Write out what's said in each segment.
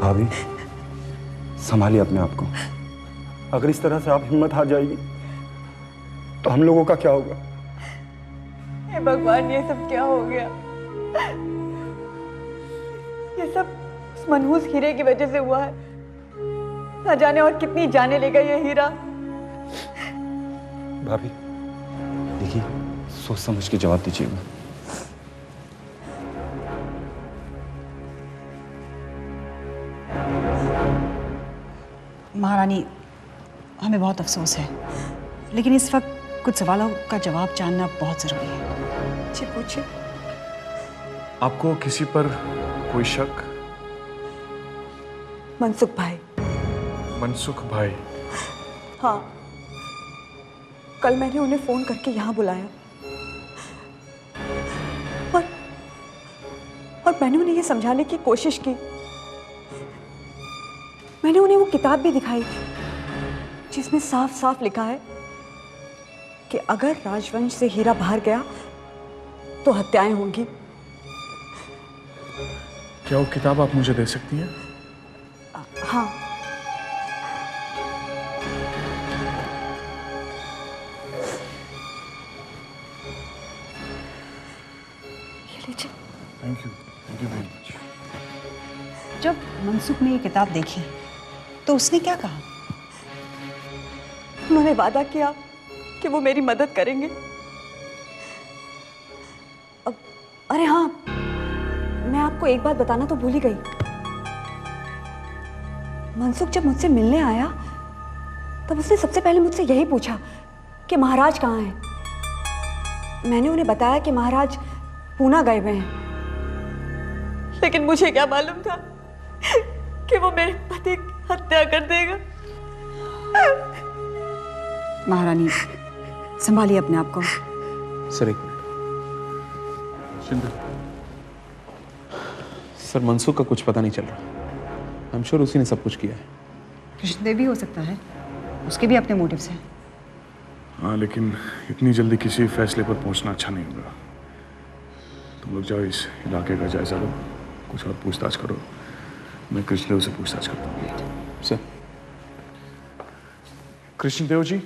भाभी, संभालिए अपने आप को। अगर इस तरह से आप हिम्मत हार जाएगी तो हम लोगों का क्या होगा? हे भगवान, ये सब क्या हो गया? ये सब उस मनहूस हीरे की वजह से हुआ है। ना जाने और कितनी जाने लेगा ये हीरा। भाभी देखिए, सोच समझ के जवाब दीजिएगा। महारानी, हमें बहुत अफसोस है, लेकिन इस वक्त कुछ सवालों का जवाब जानना बहुत जरूरी है। जी पूछिए। आपको किसी पर कोई शक? मनसुख भाई। मनसुख भाई? हाँ, कल मैंने उन्हें फोन करके यहाँ बुलाया और मैंने उन्हें ये समझाने की कोशिश की। मैंने उन्हें वो किताब भी दिखाई जिसमें साफ साफ लिखा है कि अगर राजवंश से हीरा बाहर गया तो हत्याएं होंगी। क्या वो किताब आप मुझे दे सकती हैं? हाँ। ये लीजिए। Thank you very much. जब मनसुख ने ये किताब देखी तो उसने क्या कहा? उन्होंने वादा किया कि वो मेरी मदद करेंगे। अब अरे हाँ, मैं आपको एक बात बताना तो भूल ही गई। मनसुख जब मुझसे मिलने आया तब उसने सबसे पहले मुझसे यही पूछा कि महाराज कहाँ हैं। मैंने उन्हें बताया कि महाराज पूना गए हुए हैं, लेकिन मुझे क्या मालूम था कि वो मेरे पति की हत्या कर देगा। महारानी, संभालिए अपने आप को। सर एक मिनट। शिंदे, सर मनसुख का कुछ पता नहीं चल रहा। आई एम श्योर उसी ने सब कुछ किया है। कृष्णदेव भी हो सकता है, उसके भी अपने मोटिव्स हैं। हाँ, लेकिन इतनी जल्दी किसी फैसले पर पहुंचना अच्छा नहीं होगा। तुम लोग जाओ, इस इलाके का जायजा लो, कुछ और पूछताछ करो। मैं कृष्णदेव से पूछताछ करता हूँ। सर। कृष्णदेव जी,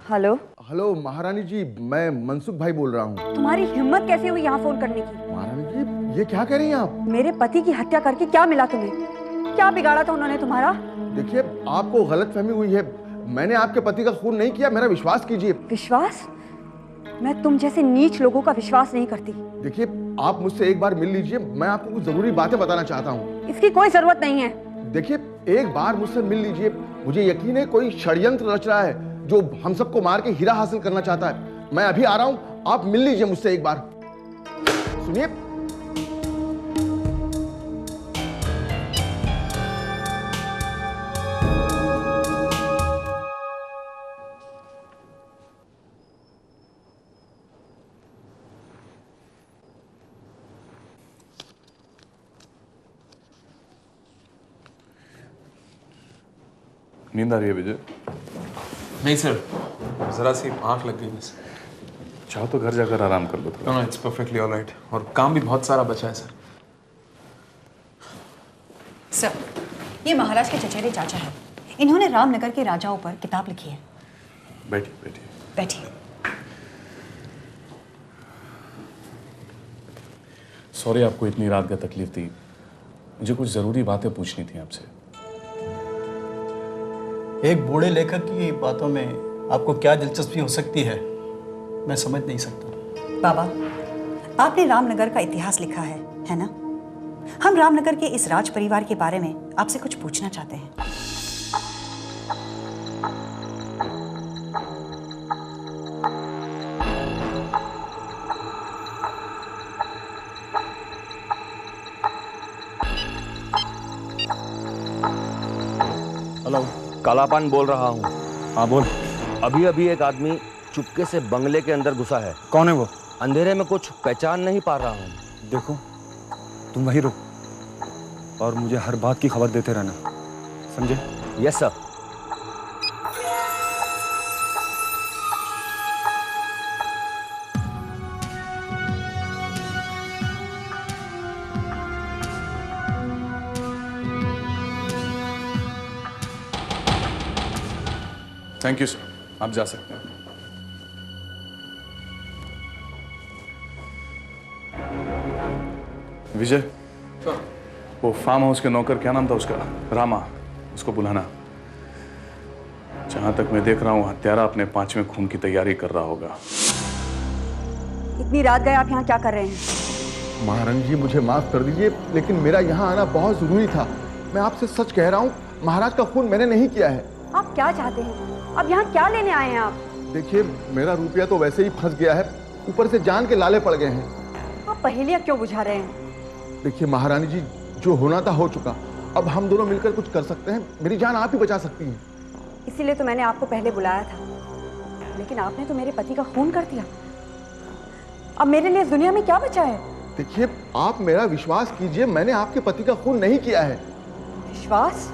हेलो। हेलो महारानी जी, मैं मनसुख भाई बोल रहा हूँ। तुम्हारी हिम्मत कैसे हुई यहाँ फोन करने की? महारानी जी, ये क्या कह रही हैं आप? मेरे पति की हत्या करके क्या मिला तुम्हें? क्या बिगाड़ा था उन्होंने तुम्हारा? देखिए, आपको गलतफहमी हुई है। मैंने आपके पति का खून नहीं किया, मेरा विश्वास कीजिए। विश्वास? मैं तुम जैसे नीच लोगों का विश्वास नहीं करती। देखिए, आप मुझसे एक बार मिल लीजिए, मैं आपको कुछ जरूरी बातें बताना चाहता हूँ। इसकी कोई जरूरत नहीं है। देखिए, एक बार मुझसे मिल लीजिए। मुझे यकीन है कोई षड्यंत्र रच रहा है जो हम सबको मार के हीरा हासिल करना चाहता है। मैं अभी आ रहा हूँ, आप मिल लीजिए मुझसे एक बार। सुनिए, नींद आ रही है विजय? नहीं सर, जरा सी आंख लग गई बस। चाहो तो घर जाकर आराम कर लो थोड़ा। No, it's perfectly alright. और काम भी बहुत सारा बचा है सर। सर, ये महाराज के चचेरे चाचा हैं। इन्होंने रामनगर के राजाओं पर किताब लिखी है। बैठिए बैठिए। बैठिए। सॉरी आपको इतनी रात का तकलीफ दी। मुझे कुछ जरूरी बातें पूछनी थी आपसे। एक बूढ़े लेखक की बातों में आपको क्या दिलचस्पी हो सकती है, मैं समझ नहीं सकता। बाबा, आपने रामनगर का इतिहास लिखा है ना? हम रामनगर के इस राज परिवार के बारे में आपसे कुछ पूछना चाहते हैं। हेलो, कालापान बोल रहा हूँ। हाँ बोल। अभी अभी एक आदमी चुपके से बंगले के अंदर घुसा है। कौन है वो? अंधेरे में कुछ पहचान नहीं पा रहा हूँ। देखो, तुम वहीं रुक और मुझे हर बात की खबर देते रहना, समझे? Yes sir. Thank you sir, आप जा सकते हैं। विजय, वो फार्म हाउस के नौकर, क्या नाम था उसका? रामा, उसको बुलाना। जहां तक मैं देख रहा हूं हत्यारा अपने 5वें खून की तैयारी कर रहा होगा। इतनी रात गए आप यहाँ क्या कर रहे हैं? महारानी जी मुझे माफ कर दीजिए, लेकिन मेरा यहाँ आना बहुत जरूरी था। मैं आपसे सच कह रहा हूँ, महाराज का खून मैंने नहीं किया है। आप क्या चाहते हैं? अब यहाँ क्या लेने आए हैं आप? देखिए, मेरा रुपया तो वैसे ही फंस गया है, ऊपर से जान के लाले पड़ गए हैं। आप पहेलियाँ क्यों बुझा रहे हैं? देखिए महारानी जी, जो होना था हो चुका। अब हम दोनों मिलकर कुछ कर सकते हैं। मेरी जान आप ही बचा सकती हैं। इसीलिए तो मैंने आपको पहले बुलाया था, लेकिन आपने तो मेरे पति का खून कर दिया। अब मेरे लिए इस दुनिया में क्या बचा है? देखिए, आप मेरा विश्वास कीजिए, मैंने आपके पति का खून नहीं किया है। विश्वास?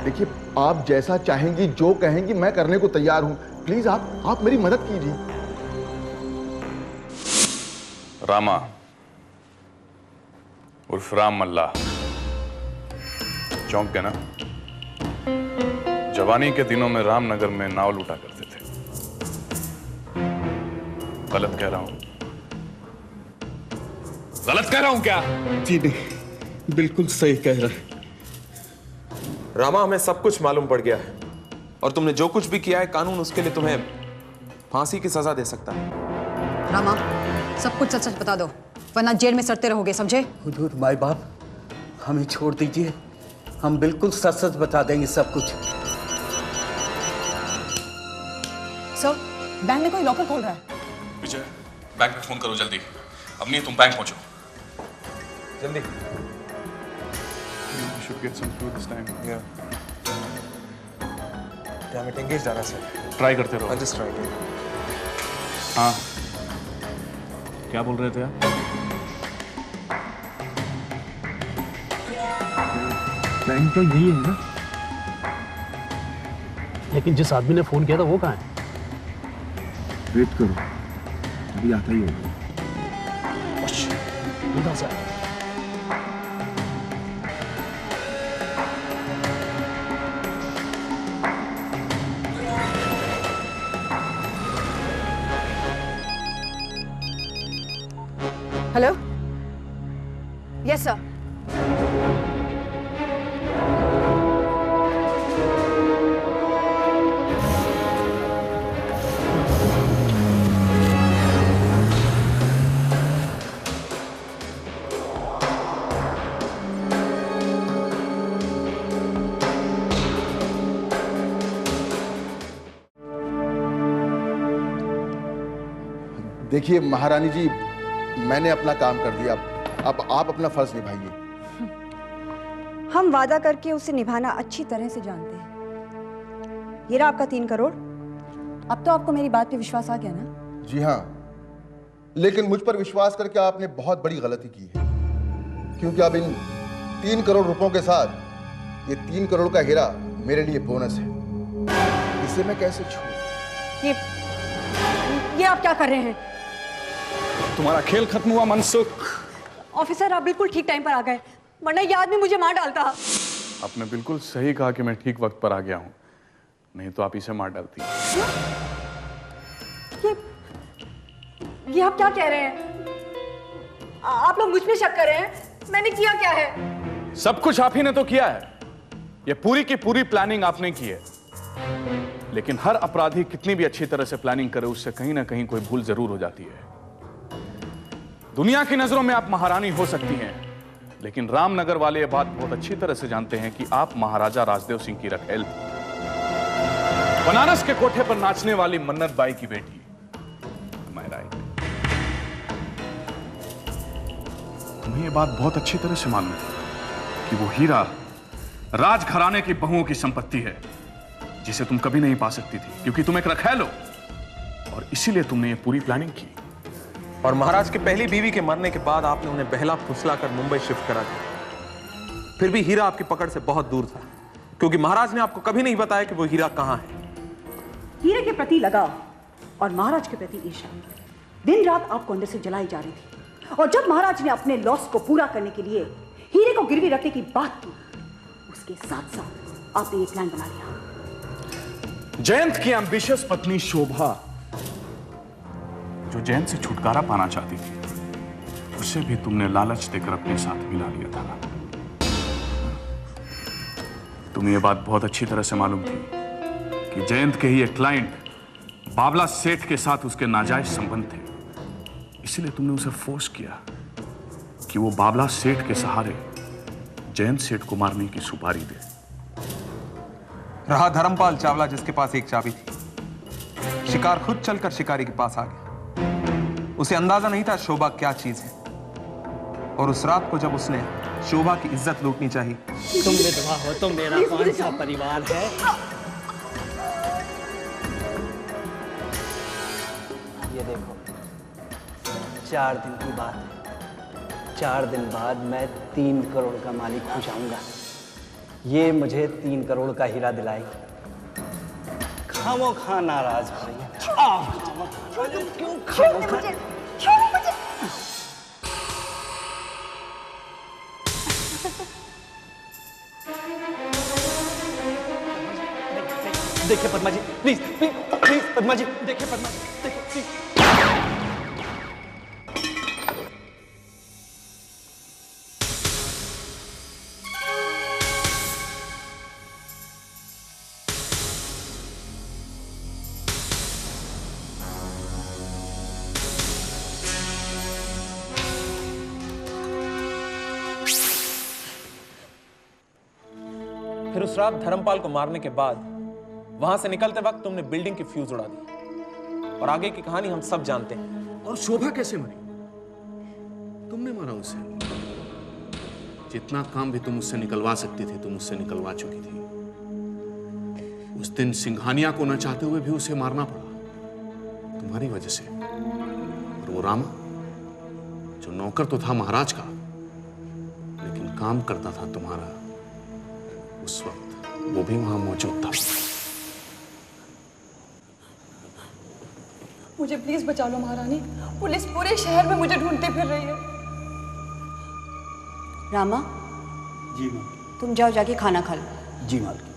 देखिए, आप जैसा चाहेंगी, जो कहेंगी, मैं करने को तैयार हूँ। प्लीज आप मेरी मदद कीजिए। रामा उर्फ राम मल्ला, चौंक गए ना? जवानी के दिनों में रामनगर में नाव लूटा करते थे। गलत कह रहा हूं? गलत कह रहा हूं क्या? जी नहीं, बिल्कुल सही कह रहे हैं। रामा, हमें सब कुछ मालूम पड़ गया है और तुमने जो कुछ भी किया है, कानून उसके लिए तुम्हें फांसी की सजा दे सकता है। रामा, सब कुछ सच सच बता दो, वरना जेल में सड़ते रहोगे, समझे? हुजूर माई बाप, हमें छोड़ दीजिए, हम बिल्कुल सच सच बता देंगे सब कुछ। सर, बैंक में कोई लॉकर खोल रहा है। विजय, बैंक में फोन करो जल्दी। अब नहीं, तुम बैंक पहुंचो जल्दी। You should get some food this time. Yeah. Damn it, engaged आ रहा सर। ट्राई करते रहो। Just try it. हाँ, क्या बोल रहे थे आप? बैंक तो यही है ना? लेकिन जिस आदमी ने फोन किया था वो कहाँ है? वेट करो, अभी आता ही होगा। कहाँ से आया? Hello, yes sir. देखिए महारानी जी, मैंने अपना काम कर दिया, अब आप अपना फर्ज निभाइए। हम वादा करके उसे निभाना अच्छी तरह से जानते हैं। ये रहा आपका 3 करोड़। अब तो आपको मेरी बात पे विश्वास आ गया ना? जी हाँ, लेकिन मुझ पर विश्वास करके आपने बहुत बड़ी गलती की है, क्योंकि अब इन 3 करोड़ रुपयों के साथ ये 3 करोड़ का हीरा मेरे लिए बोनस है। इसे मैं कैसे छूऊं? ये आप क्या कर रहे हैं? तुम्हारा खेल खत्म हुआ मनसुख। ऑफिसर, आप बिल्कुल ठीक टाइम पर आ गए, वरना ये आदमी मुझे मार डालता। आपने बिल्कुल सही कहा कि मैं ठीक वक्त पर आ गया हूं, नहीं तो आप इसे मार डालती। ये आप क्या कह रहे हैं? आप लोग मुझ पे शक कर रहे हैं? मैंने किया क्या है? सब कुछ आप ही ने तो किया है। ये पूरी की पूरी प्लानिंग आपने की है, लेकिन हर अपराधी कितनी भी अच्छी तरह से प्लानिंग करे, उससे कहीं ना कहीं कोई भूल जरूर हो जाती है। दुनिया की नजरों में आप महारानी हो सकती हैं, लेकिन रामनगर वाले ये बात बहुत अच्छी तरह से जानते हैं कि आप महाराजा राजदेव सिंह की रखेल, बनारस के कोठे पर नाचने वाली मन्नत बाई की बेटी। Am I right? तुम्हें ये बात बहुत अच्छी तरह से मालूम है कि वो हीरा राजघराने की बहुओं की संपत्ति है, जिसे तुम कभी नहीं पा सकती थी, क्योंकि तुम एक रखैल हो, और इसीलिए तुमने ये पूरी प्लानिंग की। और महाराज की पहली बीवी के मरने के बाद आपने उन्हें बहला फुसलाकर मुंबई शिफ्ट करा दिया। फिर भी हीरा आपकी पकड़ से बहुत दूर था, क्योंकि महाराज ने आपको कभी नहीं बताया कि वो हीरा कहां है। हीरे के प्रति लगाव और महाराज के प्रति ईर्ष्या दिन रात आपको अंदर से जलाई जा रही थी, और जब महाराज ने अपने लॉस को पूरा करने के लिए हीरे को गिरवी रखने की बात की, उसके साथ साथ आपने ये प्लान बना लिया। जयंत की एम्बिशियस पत्नी शोभा, जो जयंत से छुटकारा पाना चाहती थी, उसे भी तुमने लालच देकर अपने साथ मिला लिया था। तुम्हें यह बात बहुत अच्छी तरह से मालूम थी कि जयंत के ही एक क्लाइंट बाबला सेठ के साथ उसके नाजायज संबंध थे, इसलिए तुमने उसे फोर्स किया कि वो बाबला सेठ के सहारे जयंत सेठ को मारने की सुपारी दे। रहा धर्मपाल चावला, जिसके पास एक चाबी थी। शिकार खुद चलकर शिकारी के पास आ गया। उसे अंदाजा नहीं था शोभा क्या चीज है, और उस रात को जब उसने शोभा की इज्जत लूटनी चाहिए। तुम विधवा हो तो मेरा कौन सा परिवार है? ये देखो, 4 दिन की बात है। 4 दिन बाद मैं 3 करोड़ का मालिक हो जाऊंगा। ये मुझे 3 करोड़ का हीरा दिलाएगी। खामोखा नाराज हो रही है। क्यों खामोखा? देखिए पद्मा जी, प्लीज प्लीज प्लीज पद्मा जी, देखिए पद्मा जी, देखिए प्लीज। फिर उस रात धर्मपाल को मारने के बाद वहां से निकलते वक्त तुमने बिल्डिंग की फ्यूज उड़ा दी, और आगे की कहानी हम सब जानते हैं। और शोभा कैसे मरी? तुमने मारा उसे। जितना काम भी तुम उससे निकलवा सकती थी, तुम उससे निकलवा चुकी थी। उस दिन सिंघानिया को न चाहते हुए भी उसे मारना पड़ा तुम्हारी वजह से। और वो रामा, जो नौकर तो था महाराज का, लेकिन काम करता था तुम्हारा, उस वक्त वो भी वहां मौजूद था। मुझे प्लीज बचा लो महारानी, पुलिस पूरे शहर में मुझे ढूंढते फिर रही है। रामा जी माँ। तुम जाओ जाके खाना खा लो। जी मालकिन।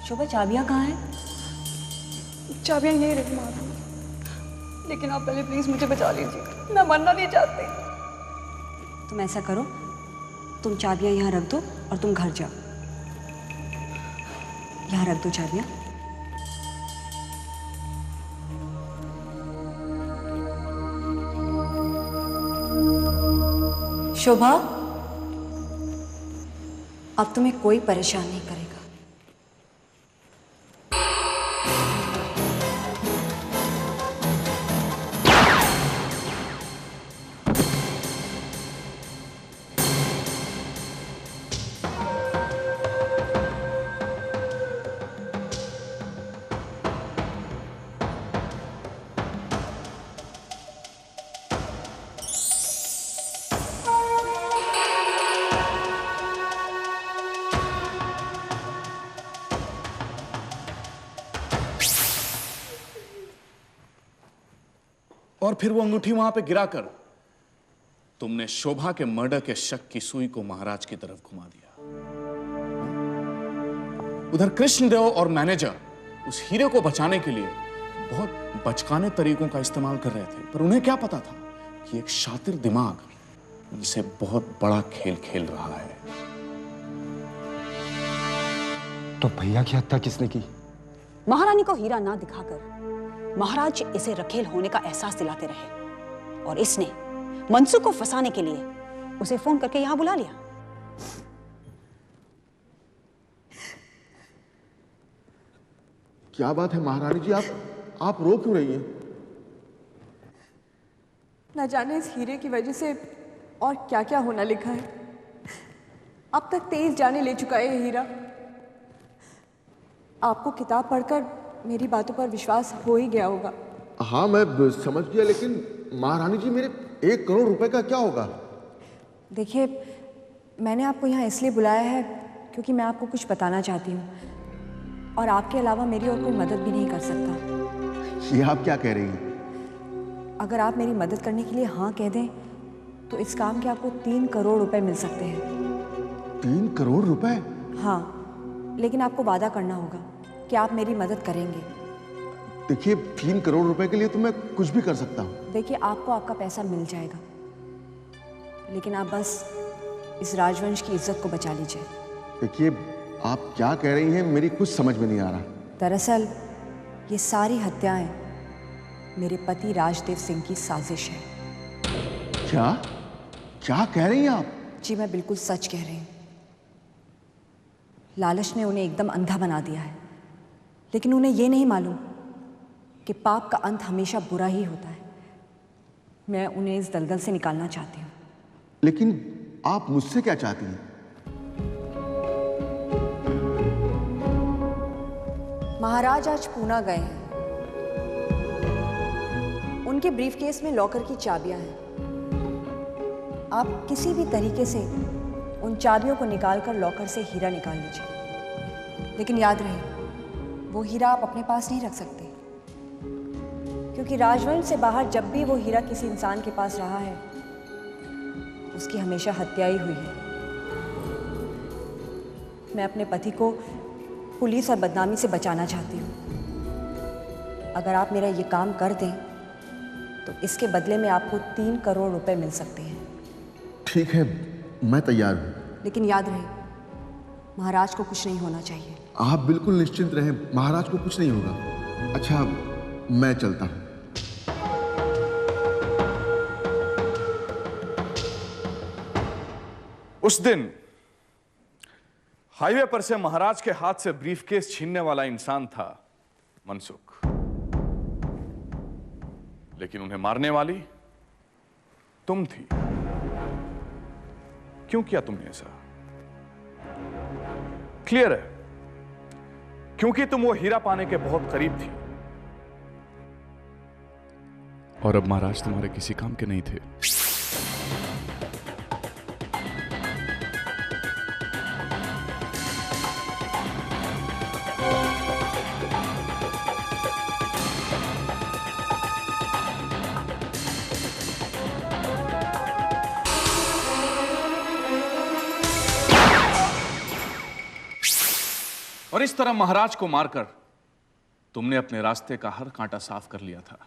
शोभा चाबियां कहाँ हैं? चाबियां यही रही महारानी, लेकिन आप पहले प्लीज मुझे बचा लीजिए, मैं मरना नहीं चाहती। तुम ऐसा करो, तुम चाबियां यहाँ रख दो और तुम घर जाओ। यहाँ रख दो चाबियां। शोभा, अब तुम्हें कोई परेशान नहीं करेगा। और फिर वो अंगूठी वहां पे गिराकर तुमने शोभा के मर्डर के शक की सुई को महाराज की तरफ घुमा दिया। उधर कृष्णदेव और मैनेजर उस हीरे को बचाने के लिए बहुत बचकाने तरीकों का इस्तेमाल कर रहे थे, पर उन्हें क्या पता था कि एक शातिर दिमाग उनसे बहुत बड़ा खेल खेल रहा है। तो भैया की हत्या किसने की? महारानी को हीरा ना दिखाकर महाराज इसे रखेल होने का एहसास दिलाते रहे, और इसने मनसू को फंसाने के लिए उसे फोन करके यहां बुला लिया। क्या बात है महारानी जी, आप रो क्यों रही हैं? न जाने इस हीरे की वजह से और क्या क्या होना लिखा है। अब तक 23 जाने ले चुका है हीरा। आपको किताब पढ़कर मेरी बातों पर विश्वास हो ही गया होगा। हाँ मैं समझ गया, लेकिन महारानी जी मेरे 1 करोड़ रुपए का क्या होगा? देखिए, मैंने आपको यहाँ इसलिए बुलाया है क्योंकि मैं आपको कुछ बताना चाहती हूँ, और आपके अलावा मेरी और कोई मदद भी नहीं कर सकता। ये आप क्या कह रही हैं? अगर आप मेरी मदद करने के लिए हाँ कह दें तो इस काम के आपको 3 करोड़ रुपए मिल सकते हैं। 3 करोड़ रुपए? हाँ, लेकिन आपको वादा करना होगा कि आप मेरी मदद करेंगे। देखिए 3 करोड़ रुपए के लिए तो मैं कुछ भी कर सकता हूँ। देखिए, आपको आपका पैसा मिल जाएगा, लेकिन आप बस इस राजवंश की इज्जत को बचा लीजिए। देखिए आप क्या कह रही हैं, मेरी कुछ समझ में नहीं आ रहा। दरअसल ये सारी हत्याएं मेरे पति राजदेव सिंह की साजिश है। क्या क्या कह रही हैं आप? जी, मैं बिल्कुल सच कह रही हूँ। लालच ने उन्हें एकदम अंधा बना दिया है, लेकिन उन्हें यह नहीं मालूम कि पाप का अंत हमेशा बुरा ही होता है। मैं उन्हें इस दलदल से निकालना चाहती हूँ। लेकिन आप मुझसे क्या चाहती हैं? महाराज आज पूना गए हैं। उनके ब्रीफकेस में लॉकर की चाबियां हैं। आप किसी भी तरीके से उन चाबियों को निकालकर लॉकर से हीरा निकाल लीजिए, लेकिन याद रहे, वो हीरा आप अपने पास नहीं रख सकते, क्योंकि राजवंश से बाहर जब भी वो हीरा किसी इंसान के पास रहा है, उसकी हमेशा हत्या ही हुई है। मैं अपने पति को पुलिस और बदनामी से बचाना चाहती हूँ। अगर आप मेरा ये काम कर दें तो इसके बदले में आपको 3 करोड़ रुपए मिल सकते हैं। ठीक है, मैं तैयार हूँ। लेकिन याद रहे, महाराज को कुछ नहीं होना चाहिए। आप बिल्कुल निश्चिंत रहें, महाराज को कुछ नहीं होगा। अच्छा, मैं चलता हूँ। उस दिन हाईवे पर से महाराज के हाथ से ब्रीफकेस छीनने वाला इंसान था मनसुख, लेकिन उन्हें मारने वाली तुम थी। क्यों किया तुमने ऐसा? क्लियर है, क्योंकि तुम वो हीरा पाने के बहुत करीब थी, और अब महाराज तुम्हारे किसी काम के नहीं थे। और इस तरह महाराज को मारकर तुमने अपने रास्ते का हर कांटा साफ कर लिया था।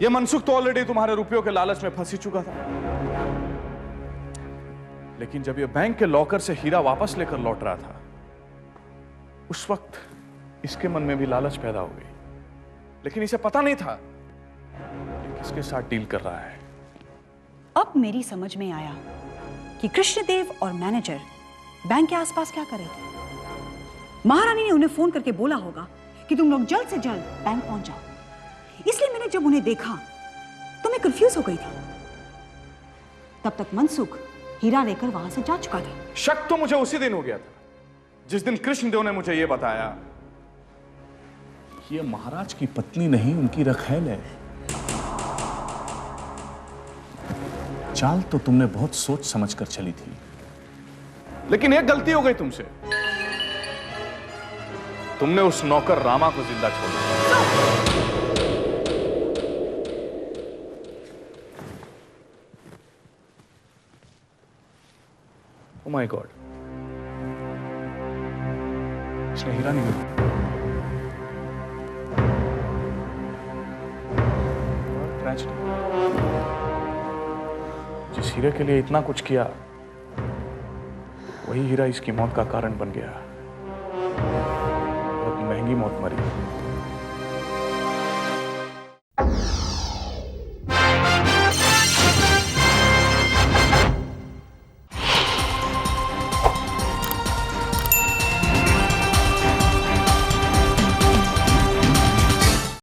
यह मनसुख तो ऑलरेडी तुम्हारे रुपयों के लालच में फंस ही चुका था, लेकिन जब यह बैंक के लॉकर से हीरा वापस लेकर लौट रहा था, उस वक्त इसके मन में भी लालच पैदा हो गई, लेकिन इसे पता नहीं था कि किसके साथ डील कर रहा है। अब मेरी समझ में आया कि कृष्णदेव और मैनेजर बैंक के आसपास क्या कर रहे थे। महारानी ने उन्हें फोन करके बोला होगा कि तुम लोग जल्द से जल्द बैंक पहुंच जाओ, इसलिए मैंने जब उन्हें देखा तो मैं कंफ्यूज हो गई थी। तब तक मनसुख हीरा लेकर वहां से जा चुका था। शक तो मुझे उसी दिन हो गया था जिस दिन कृष्णदेव ने मुझे यह बताया कि यह महाराज की पत्नी नहीं, उनकी रखैल है। चाल तो तुमने बहुत सोच समझ कर चली थी, लेकिन एक गलती हो गई तुमसे। तुमने उस नौकर रामा को जिंदा छोड़ दिया। ओह माय गॉड, इसने हीरा नहीं मिला। ट्रेजेडी। जिस हीरे के लिए इतना कुछ किया, वही हीरा इसकी मौत का कारण बन गया। बहुत महंगी मौत मरी।